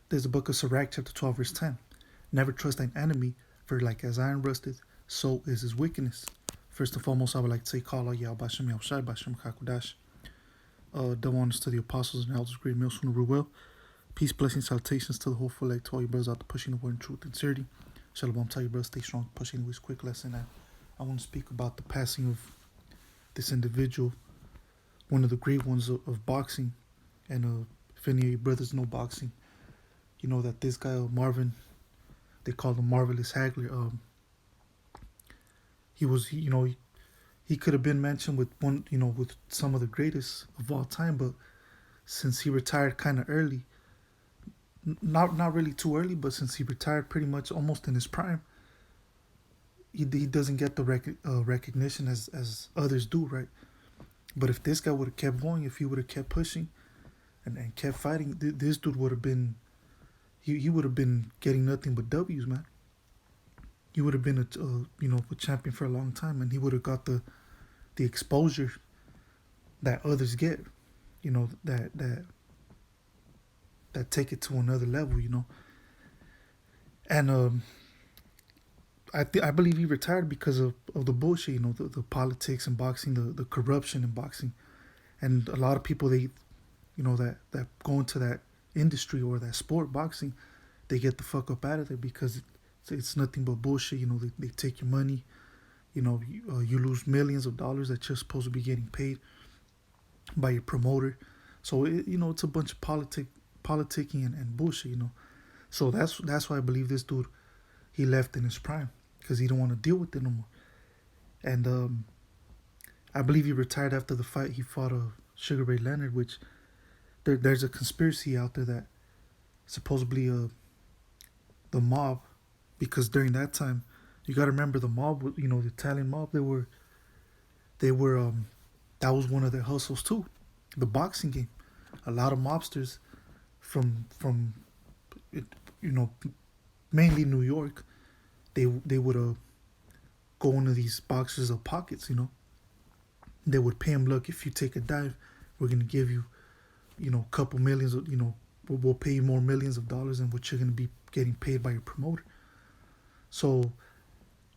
There's a book of Sirach, chapter 12, verse 10. Never trust thine enemy, for like as iron rusteth, so is his wickedness. First and foremost, I would like to say, Kala Yah Bashem Yahushai Bashem Kakudash. Double honors to the apostles and elders, great meals from the Ruel. Peace, blessings, salutations to the whole full leg, to all you brothers out there pushing the word in truth and sincerity. Shalom, tell you brothers, stay strong, pushing this quick lesson. I want to speak about the passing of this individual, one of the great ones of boxing. And if any of you brothers know boxing, you know that this guy, Marvin, they call him Marvelous Hagler. He could have been mentioned with with some of the greatest of all time, but since he retired kind of early, not really too early, but since he retired pretty much almost in his prime, he doesn't get the recognition as others do, right? But if this guy would have kept going, if he would have kept pushing and kept fighting, this dude would have been, he would have been getting nothing but W's, man. He would have been a champion for a long time, and he would have got the exposure that others get, that take it to another level. And I believe he retired because of the bullshit, the politics in boxing, the corruption in boxing, and a lot of people that go into that industry or that sport, boxing, they get the fuck up out of there because it's nothing but bullshit. They take your money. You lose millions of dollars that you're supposed to be getting paid by your promoter. So it's a bunch of politicking and bullshit. So that's why I believe this dude, he left in his prime because he don't want to deal with it no more. And I believe he retired after the fight. He fought Sugar Ray Leonard, which there's a conspiracy out there that supposedly the mob, because during that time, you got to remember the mob, the Italian mob, they were that was one of their hustles too, the boxing game. A lot of mobsters from mainly New York, they would go into these boxers' pockets. They would pay him, look, if you take a dive, we're gonna give you a couple millions of, we'll pay you more millions of dollars than what you're gonna be getting paid by your promoter. So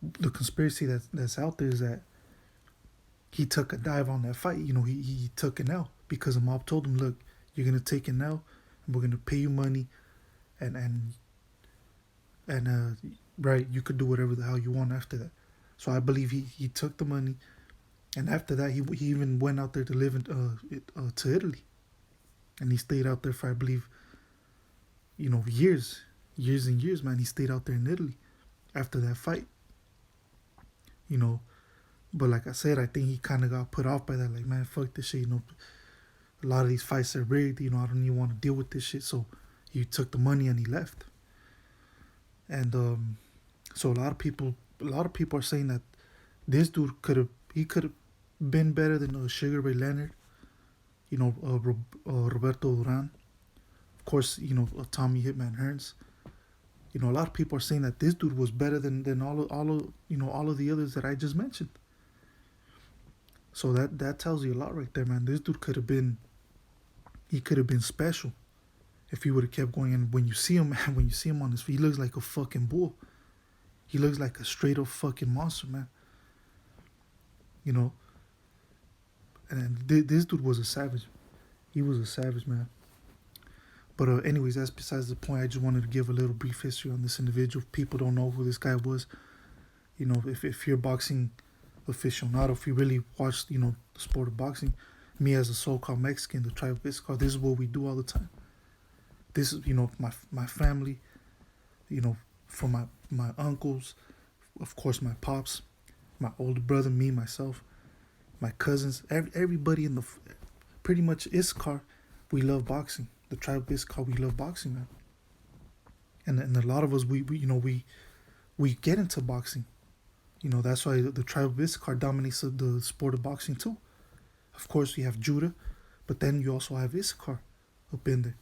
the conspiracy that's out there is that he took a dive on that fight. He took an L because the mob told him, look, you're gonna take an L, and we're gonna pay you money, and right, you could do whatever the hell you want after that. So I believe he took the money, and after that he even went out there to live to Italy, and he stayed out there for, I believe, years and years, man. He stayed out there in Italy after that fight. But like I said, I think he kind of got put off by that. Like, man, fuck this shit. A lot of these fights are rigged. I don't even want to deal with this shit. So he took the money and he left. And so a lot of people are saying that this dude could have been better than Sugar Ray Leonard. Roberto Duran. Of course, Tommy Hitman Hearns. A lot of people are saying that this dude was better than all of the others that I just mentioned. So that tells you a lot right there, man. This dude could have been special if he would have kept going. And when you see him, man, on his feet, he looks like a fucking bull. He looks like a straight up fucking monster, man. And this dude was a savage. He was a savage, man. But anyways, that's besides the point. I just wanted to give a little brief history on this individual. If people don't know who this guy was, if you're a boxing aficionado, if you really watch, the sport of boxing, me as a so-called Mexican, the tribe of Issachar, this is what we do all the time. This is, my family, from my uncles, of course, my pops, my older brother, me, myself, my cousins, everybody in pretty much Issachar, we love boxing. The tribe of Issachar, we love boxing, man. And a lot of us, we get into boxing. That's why the tribe of Issachar dominates the sport of boxing too. Of course, you have Judah, but then you also have Issachar up in there.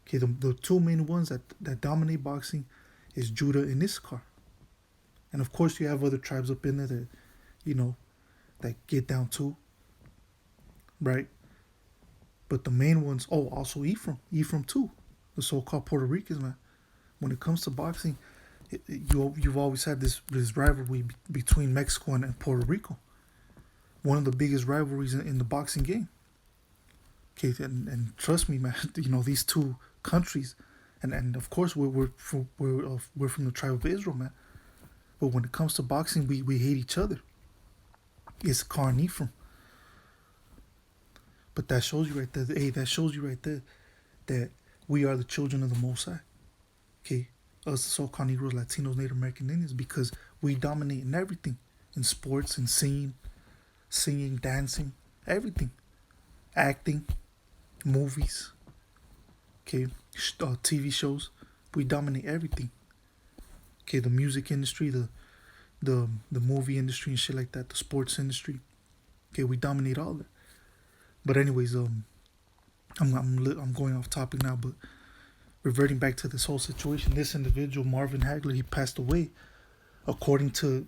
Okay, the two main ones that dominate boxing is Judah and Issachar. And of course, you have other tribes up in there that, that get down too, right? But the main ones, also Ephraim too. the so-called Puerto Ricans, man. When it comes to boxing, you've always had this rivalry between Mexico and Puerto Rico. One of the biggest rivalries in the boxing game. Okay, and trust me, man. These two countries, and of course we're from the tribe of Israel, man. But when it comes to boxing, we hate each other. It's carnifrum. But that shows you right there. Hey, that shows you right there that we are the children of the Most High. Okay, us so-called Negroes, Latinos, Native American Indians, because we dominate in everything, in sports, in singing, dancing, everything, acting, movies, okay, TV shows. We dominate everything. Okay, the music industry, the movie industry and shit like that, the sports industry. Okay, we dominate all that. But anyways, I'm going off topic now, but reverting back to this whole situation, this individual Marvin Hagler, he passed away, according to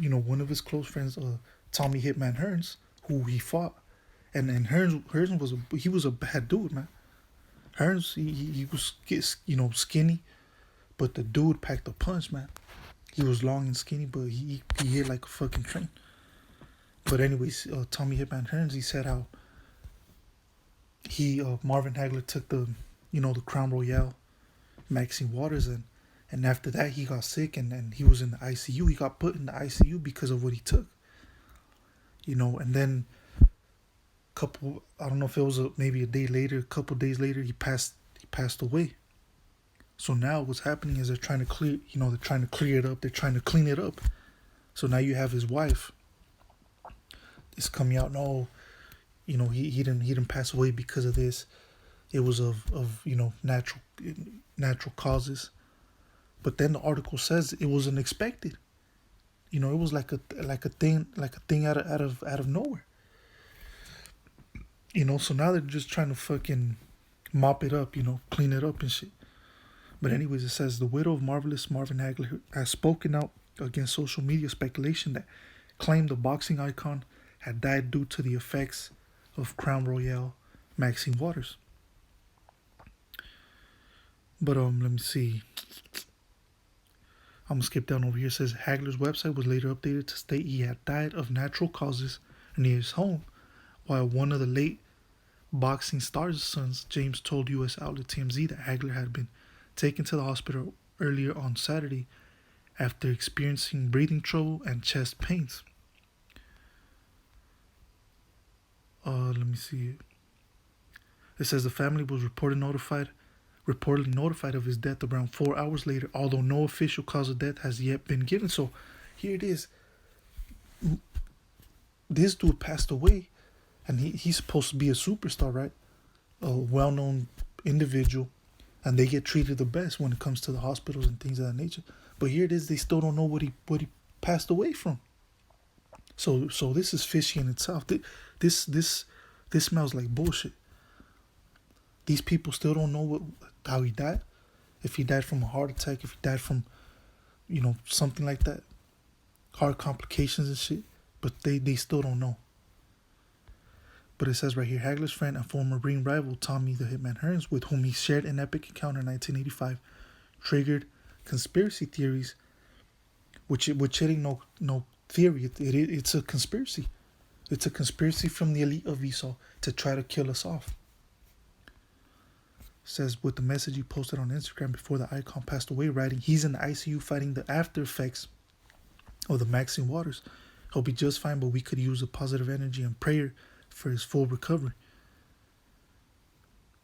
one of his close friends, Tommy Hitman Hearns, who he fought, and Hearns was a bad dude, man. Hearns he was skinny, but the dude packed a punch, man. He was long and skinny, but he hit like a fucking train. But anyways, Tommy Hitman Hearns, he said how Marvin Hagler took the Crown Royale, Maxine Waters, and after that he got sick and he was in the ICU. He got put in the ICU because of what he took. And then I don't know if it was maybe a couple days later, he passed away. So now what's happening is they're trying to clear it up. They're trying to clean it up. So now you have his wife. It's coming out. No, he didn't pass away because of this. It was of natural causes. But then the article says it was unexpected. It was like a thing out of nowhere. So now they're just trying to fucking mop it up, clean it up and shit. But anyways, it says the widow of Marvelous Marvin Hagler has spoken out against social media speculation that claimed the boxing icon had died due to the effects of Crown Royale Maxine Waters. But let me see. I'm gonna skip down over here. It says Hagler's website was later updated to state he had died of natural causes near his home, while one of the late boxing star's sons, James, told U.S. outlet TMZ that Hagler had been taken to the hospital earlier on Saturday after experiencing breathing trouble and chest pains. Let me see. It says the family was reportedly notified of his death around 4 hours later, although no official cause of death has yet been given. So here it is. This dude passed away, and he's supposed to be a superstar, right? A well-known individual, and they get treated the best when it comes to the hospitals and things of that nature. But here it is, they still don't know what he passed away from. So this is fishy in itself. This smells like bullshit. These people still don't know how he died. If he died from a heart attack, if he died from, something like that, heart complications and shit. But they still don't know. But it says right here, Hagler's friend and former ring rival Tommy the Hitman Hearns, with whom he shared an epic encounter in 1985, triggered conspiracy theories, which ain't no theory. It's a conspiracy. It's a conspiracy from the elite of Esau to try to kill us off. It says with the message he posted on Instagram before the icon passed away, writing, he's in the ICU fighting the after effects of the Maxine Waters. He'll be just fine, but we could use a positive energy and prayer for his full recovery.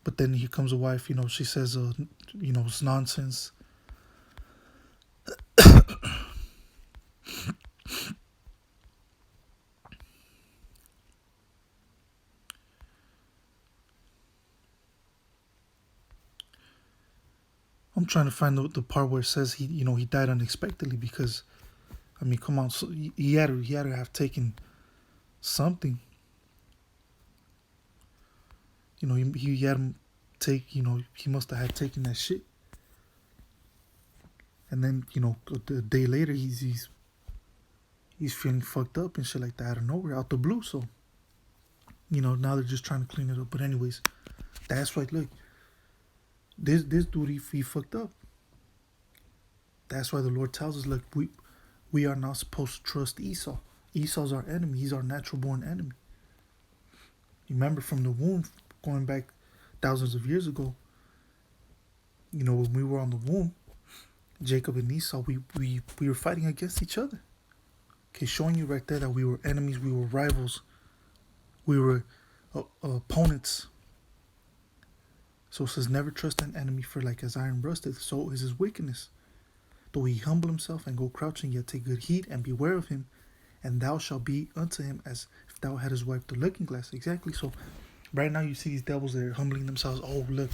But then here comes a wife, she says, it's nonsense. I'm trying to find the part where it says he died unexpectedly, because, come on, so he had to have taken something. He had him take, he must have had taken that shit. And then, a day later, he's feeling fucked up and shit like that out of nowhere, out the blue. So, now they're just trying to clean it up. But anyways, that's right. Look, This dude, he fucked up. That's why the Lord tells us, like, we are not supposed to trust Esau. Esau's our enemy. He's our natural born enemy. You remember from the womb, going back thousands of years ago, when we were on the womb, Jacob and Esau, we were fighting against each other. Okay, showing you right there that we were enemies, we were rivals, we were opponents. So it says, never trust an enemy, for like as iron rusteth, so is his wickedness. Though he humble himself and go crouching, yet take good heed and beware of him, and thou shalt be unto him as if thou hadst wiped the looking glass. Exactly. So right now you see these devils that are humbling themselves. Oh, look,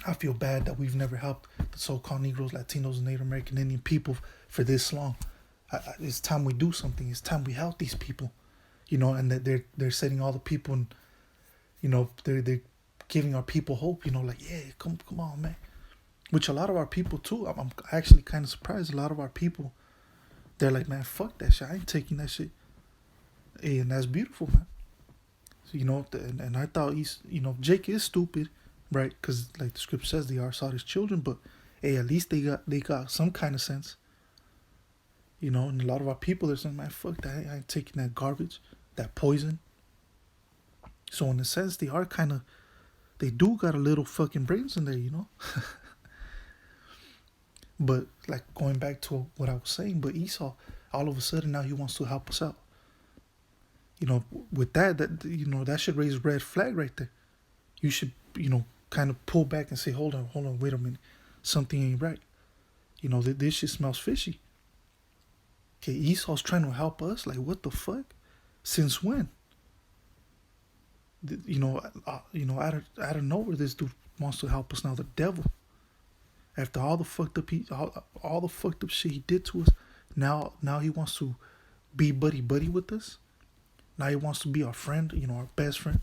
I feel bad that we've never helped the so-called Negroes, Latinos, and Native American Indian people for this long. It's time we do something. It's time we help these people, and that they're setting all the people, and they're giving our people hope. Like, yeah, come on, man. Which a lot of our people too. I'm actually kind of surprised. A lot of our people, they're like, man, fuck that shit. I ain't taking that shit. Hey, and that's beautiful, man. So, and I thought Jake is stupid, right? Because like the scripture says, they are Saul's children. But hey, at least they got some kind of sense. And a lot of our people, they're saying, man, fuck that. I ain't taking that garbage, that poison. So in a sense, they do got a little fucking brains in there, But like going back to what I was saying, but Esau, all of a sudden now he wants to help us out. With that should raise a red flag right there. You should, kind of pull back and say, hold on, wait a minute. Something ain't right. This shit smells fishy. Okay, Esau's trying to help us. Like, what the fuck? Since when? Out of nowhere, this dude wants to help us now. The devil. After all the fucked up all the fucked up shit he did to us, now he wants to be buddy with us. Now he wants to be our friend, our best friend.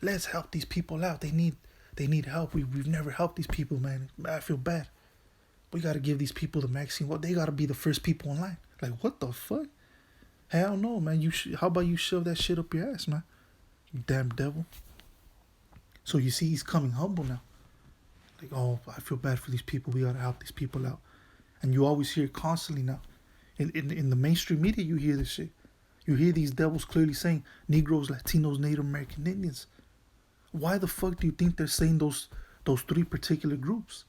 Let's help these people out. They need help. We've never helped these people, man. I feel bad. We gotta give these people the vaccine. Well, they gotta be the first people in line. Like, what the fuck? Hell no, man. How about you shove that shit up your ass, man? You damn devil. So you see, he's coming humble now. Like, oh, I feel bad for these people. We gotta help these people out. And you always hear it constantly now. In the mainstream media, you hear this shit. You hear these devils clearly saying Negroes, Latinos, Native American Indians. Why the fuck do you think they're saying those three particular groups?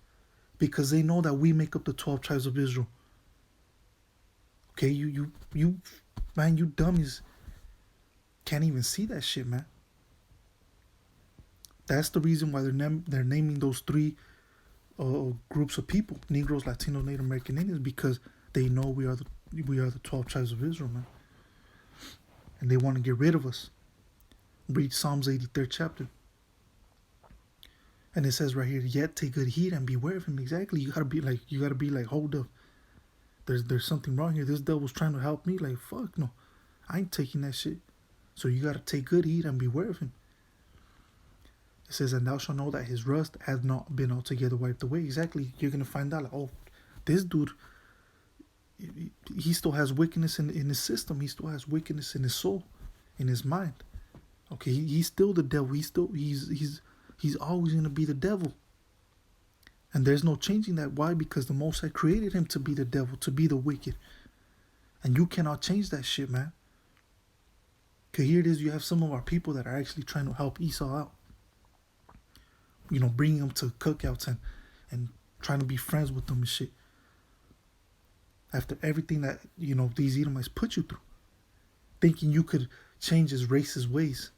Because they know that we make up the 12 tribes of Israel. Okay, you man, you dummies can't even see that shit, man. That's the reason why they're naming those three groups of people: Negroes, Latinos, Native American Indians, because they know we are the 12 tribes of Israel, man. And they want to get rid of us. Read Psalms 83rd chapter. And it says right here, yet take good heed and beware of him. Exactly. You gotta be like, hold up. There's something wrong here. This devil's trying to help me. Like, fuck no. I ain't taking that shit. So you gotta take good heed and beware of him. It says, and thou shalt know that his rust hath not been altogether wiped away. Exactly. You're gonna find out, like, oh, this dude, he still has wickedness in his system. He still has wickedness in his soul, in his mind. Okay, he's still the devil. He's always gonna be the devil. And there's no changing that. Why? Because the Most High created him to be the devil, to be the wicked. And you cannot change that shit, man. Okay, here it is. You have some of our people that are actually trying to help Esau out. Bringing him to cookouts and trying to be friends with them and shit. After everything that, these Edomites put you through. Thinking you could change his racist ways.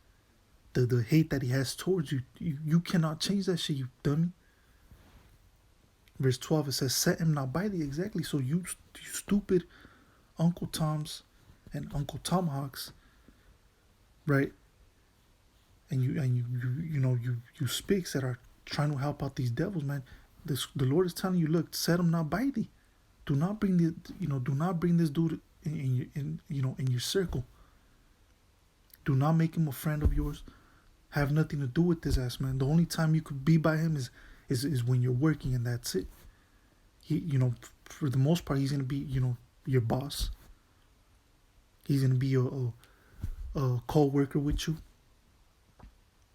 The hate that he has towards you. You cannot change that shit, you dummy. Verse 12, it says, set him not by thee. Exactly. So you stupid Uncle Toms and Uncle Tomahawks, right? And you speaks that are trying to help out these devils, man. The Lord is telling you, look, set him not by thee. Do not bring this dude in your circle. Do not make him a friend of yours. Have nothing to do with this ass, man. The only time you could be by him is when you're working, and that's it. He, for the most part, he's gonna be, your boss. He's gonna be a co-worker with you.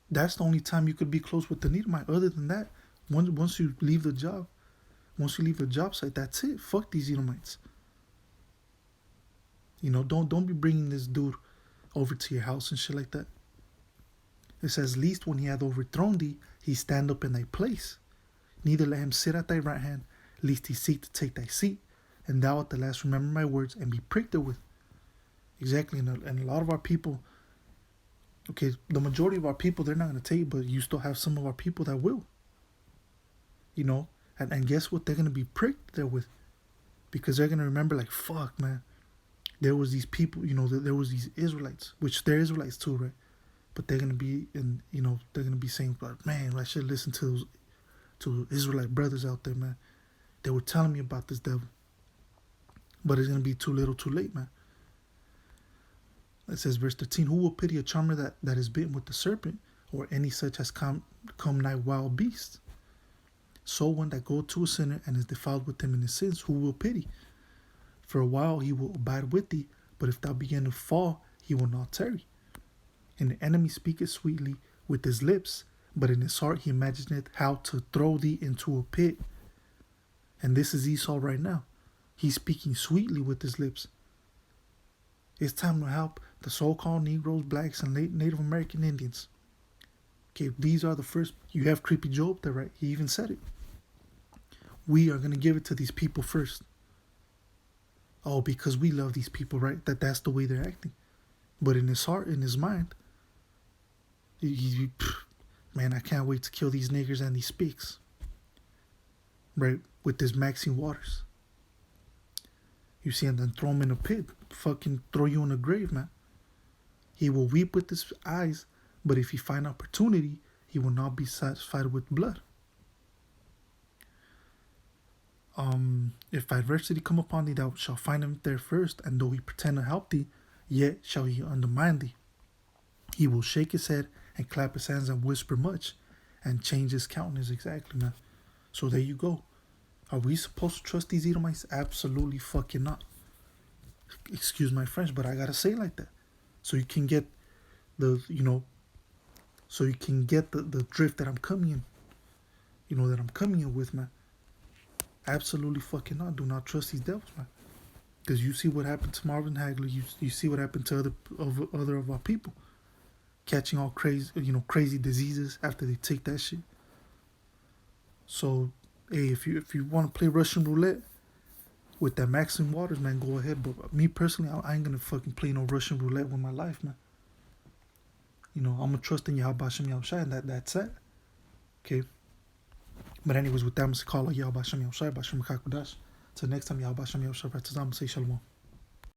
That's the only time you could be close with the Edomite. Other than that, once you leave the job, once you leave the job site, that's it. Fuck these Edomites. You know, don't be bringing this dude over to your house and shit like that. It says, least when he hath overthrown thee, he stand up in thy place. Neither let him sit at thy right hand, lest he seek to take thy seat. And thou at the last remember my words and be pricked therewith. Exactly, and a lot of our people, okay, the majority of our people, they're not going to take it, but you still have some of our people that will. You know, and guess what? They're going to be pricked therewith. Because they're going to remember, like, fuck, man. There was these people, you know, there was these Israelites, which they're Israelites too, right? But they're going to be, you know, they're going to be saying, man, I should listen to Israelite brothers out there, man. They were telling me about this devil. But it's going to be too little too late, man. It says, verse 13, who will pity a charmer that is bitten with the serpent, or any such as come nigh wild beasts? So one that goeth to a sinner and is defiled with him in his sins, who will pity? For a while he will abide with thee, but if thou begin to fall, he will not tarry. And the enemy speaketh sweetly with his lips, but in his heart he imagineth how to throw thee into a pit. And this is Esau right now. He's speaking sweetly with his lips. It's time to help the so-called Negroes, blacks, and Native American Indians. Okay, these are the first. You have Creepy Joe up there, right? He even said it. We are going to give it to these people first. Oh, because we love these people, right? That's the way they're acting. But in his heart, in his mind, man, I can't wait to kill these niggers and these spics. Right? With this Maxine Waters. You see, and then throw him in a pit. Fucking throw you in a grave, man. He will weep with his eyes, but if he find opportunity, he will not be satisfied with blood. If adversity come upon thee, thou shalt find him there first, and though he pretend to help thee, yet shall he undermine thee. He will shake his head and clap his hands and whisper much, and change his countenance. Exactly, man. So there you go. Are we supposed to trust these Edomites? Absolutely fucking not. Excuse my French, but I gotta say it like that. So you can get the drift that I'm coming in. That I'm coming in with, man. Absolutely fucking not. Do not trust these devils, man. Because you see what happened to Marvin Hagler. You see what happened to other of our people. Catching all crazy diseases after they take that shit. So, hey, if you want to play Russian roulette with that Maxine Waters, man, go ahead. But me personally, I ain't gonna fucking play no Russian roulette with my life, man. I'm gonna trust in Yahweh Hashem Yahushai, and that's it. Okay. But anyways, with that, I'm gonna call Yahweh Hashem Yahushai, Bashem Kakodash. Till next time, Yahweh Hashem Yahushai, say Shalom.